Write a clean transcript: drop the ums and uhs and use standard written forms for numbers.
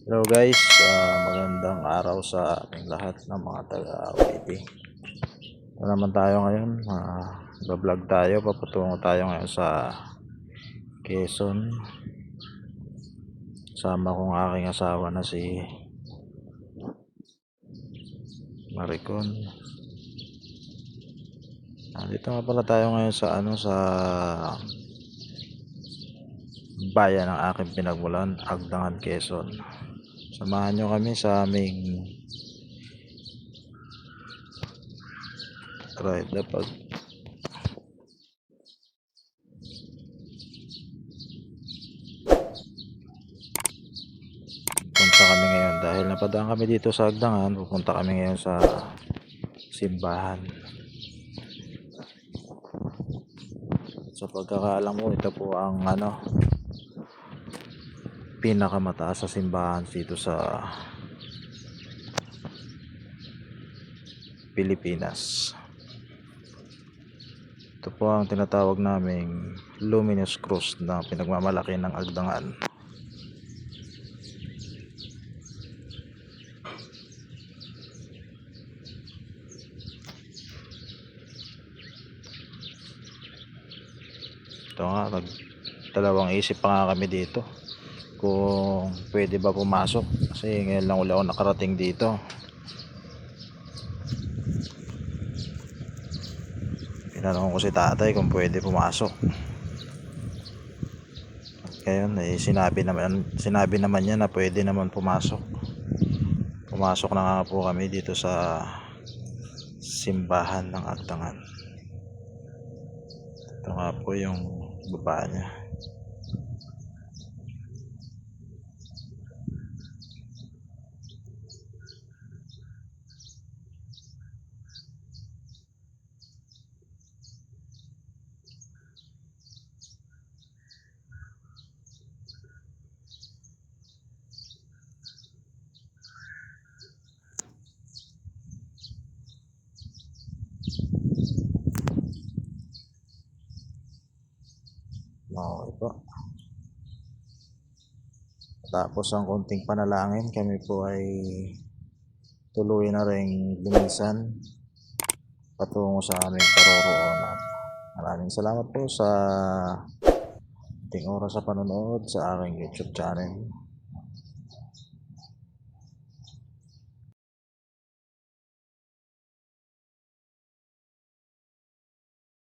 Hello guys, magandang araw sa ating lahat ng mga taga-OIT. Ito naman tayo ngayon, vlog tayo, papatungo tayo ngayon sa Quezon. Sama kong aking asawa na si Maricon. Dito nga pala tayo ngayon sa sa bayan ng aking pinagmulan, Agdangan, Quezon. Samahan nyo kami sa aming ride na punta kami ngayon dahil napadaan kami dito sa Agdangan. Pupunta kami ngayon sa simbahan. Sa pagkakaalam mo, ito po ang pinakamataas sa simbahan dito sa Pilipinas. Ito po ang tinatawag naming luminous cross na pinagmamalaki ng Agdangan. Ito nga, dalawang isip pa nga kami dito kung pwede ba pumasok kasi ngayon lang ulit ako nakarating dito. Tinanong ko si tatay kung pwede pumasok. Ngayon sinabi naman niya na pwede naman pumasok. Pumasok na nga po kami dito sa simbahan ng Agdangan. Ito nga po yung baba niya. Okay po. Tapos ang konting panalangin, kami po ay tuloy na ring lumisan patungo sa aming paroroonan. Maraming salamat po sa ating oras sa panonood sa aking YouTube channel.